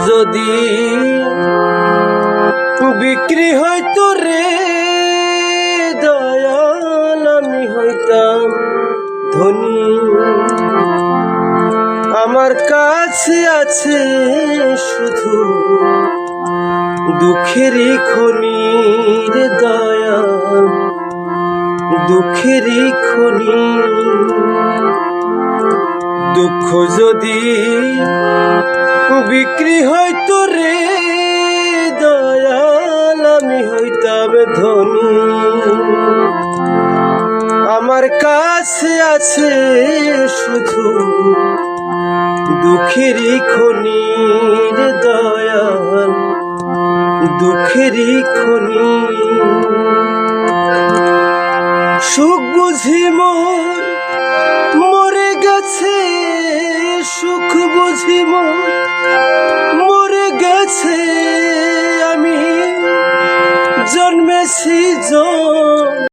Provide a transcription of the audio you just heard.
যদি বিক্রি হইতো রে দয়াল আমি হইতাম ধনী। আমার কাছে আছে শুধু দুঃখেরই খনি রে দয়াল, দুঃখেরই খনি। দুঃখ যদি বিক্রি হইতো রে দয়াল আমি হইতাম ধনী। আমার কাছে আছে শুধু দুঃখেরই খনি রে দয়াল, দুঃখেরই খনি। সুখ বুঝি মোর মরে গেছে, সুখ বুঝি মোর মরে গেছে। আমি জন্মেছি